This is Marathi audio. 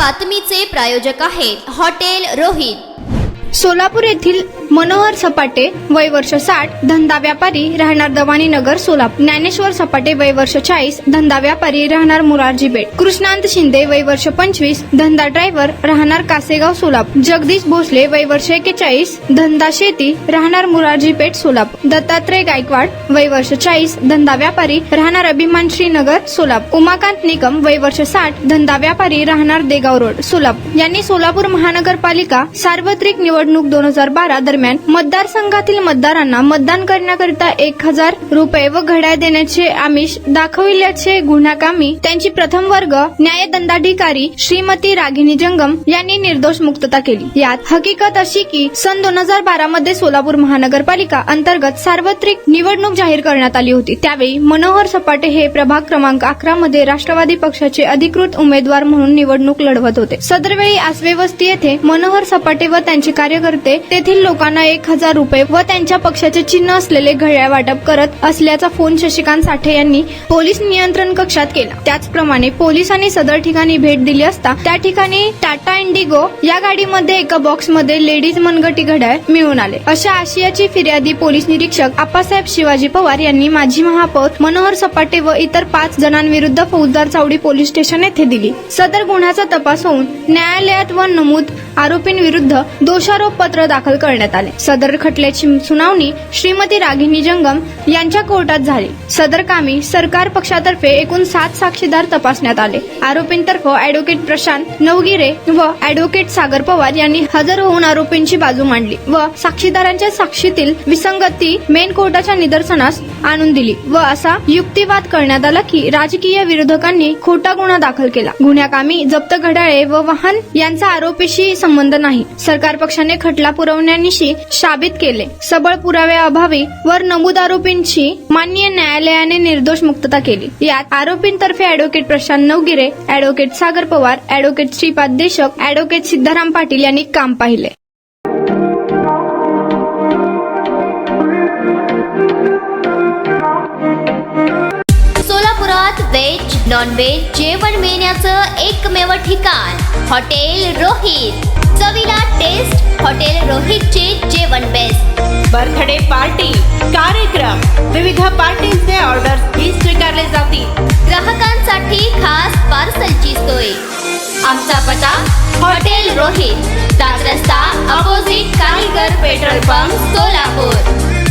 बातमीचे प्रायोजक आहेत हॉटेल रोहित। सोलापूर येथील मनोहर सपाटे वय वर्ष 60, धंदा व्यापारी, राहणार दवानी नगर सोलापूर। ज्ञानेश्वर सपाटे वय वर्ष 40, धंदा व्यापारी, राहणार मुरारजी पेठ। कृष्णांत शिंदे वय वर्ष 25, धंदा ड्रायव्हर, राहणार कासेगाव सोलापूर। जगदीश भोसले वय वर्ष 41, धंदा शेती, राहणार मुरारजी पेठ सोलापूर। दत्तात्रय गायकवाड वय वर्ष 40, धंदा व्यापारी, राहणार अभिमान श्रीनगर सोलापूर। उमाकांत निकम वय वर्ष 60, धंदा व्यापारी, राहणार देगाव रोड सोलापूर यांनी सोलापूर महानगरपालिका सार्वत्रिक निवडणूक 2012 दरम्यान मतदारसंघातील मतदारांना मतदान करण्याकरिता 1000 रुपये व घड्याळ देण्याचे आमिष दाखविल्याचे गुन्ह्याकामी त्यांची प्रथम वर्ग न्यायदंडाधिकारी श्रीमती रागिनी जंगम यांनी निर्दोष मुक्तता केली। यात हकीकत अशी की सन 2012 मध्ये सोलापूर महानगरपालिका अंतर्गत सार्वत्रिक निवडणूक जाहीर करण्यात आली होती। त्यावेळी मनोहर सपाटे हे प्रभाग क्रमांक 11 मध्ये राष्ट्रवादी पक्षाचे अधिकृत उमेदवार म्हणून निवडणूक लढवत होते। सदरवेळी आसवे वस्ती येथे मनोहर सपाटे व त्यांचे कार्यकर्ते तेथील लोकांना 1000 रुपये व त्यांच्या पक्षाचे चिन्ह असलेले घड्याळ वाटप करत असल्याचा फोन शशिकांत साठे यांनी पोलीस नियंत्रण कक्षात केला। त्याचप्रमाणे पोलिसांनी सदर ठिकाणी भेट दिली असता त्या ठिकाणी टाटा इंडिगो या गाडीमध्ये एका बॉक्समध्ये लेडीज मनगटी घड्याळ मिळून आले। अशा आशयाची फिर्यादी पोलीस निरीक्षक आप्पासाहेब शिवाजी पवार यांनी माजी महापौर मनोहर सपाटे व इतर 5 जणांविरुद्ध फौजदार चावडी पोलीस स्टेशन येथे दिली। सदर गुन्ह्याचा तपास होऊन न्यायालयात व नमूद आरोपींविरुद्ध दोषारोप पत्र दाखल करण्यात आले। सदर खटल्याची सुनावणी श्रीमती रागिनी जंगम यांच्या कोर्टात झाली। सदर कामी सरकार पक्षातर्फे एकूण 7 साक्षीदार तपासण्यात आले। आरोपींतर्फे अॅडव्होकेट प्रशांत नवगिरे व अॅडव्होकेट सागर पवार यांनी हजर होऊन आरोपींची बाजू मांडली व साक्षीदारांच्या साक्षीतील विसंगती मेन कोर्टाच्या निदर्शनास आणून दिली व असा युक्तिवाद करण्यात आला की राजकीय विरोधकांनी खोटा गुन्हा दाखल केला। गुन्ह्याकामी जप्त घड्याळे व वाहन यांचा आरोपीशी संबंध नाही। सरकार पक्षाने खटला पुरवण्यानिशी साबित केले। सबळ पुराव्याअभावी वर नमूद आरोपींची माननीय न्यायालयाने निर्दोष मुक्तता केली। यात आरोपींतर्फे अॅडव्होकेट प्रशांत नवगिरे, अॅडव्होकेट सागर पवार, अॅडव्होकेट श्रीपाद देशक, अॅडव्होकेट सिद्धाराम पाटील यांनी काम पाहिले। सोलापुरात व्हेज नॉन व्हेज जेवण मिळण्याचं एकमेव ठिकाण हॉटेल रोहित। चवीला टेस्ट हॉटेल रोहितचे जेवण बेस्ट। बर्थडे पार्टी, कार्यक्रम, विविध पार्टींचे ऑर्डर्स ही स्वीकारले जातील। ग्राहकांसाठी खास पार्सलची सोय। आमचा पत्ता हॉटेल रोहित, दादरस्ता अपोजिट कारीगर पेट्रोल पंप सोलापूर।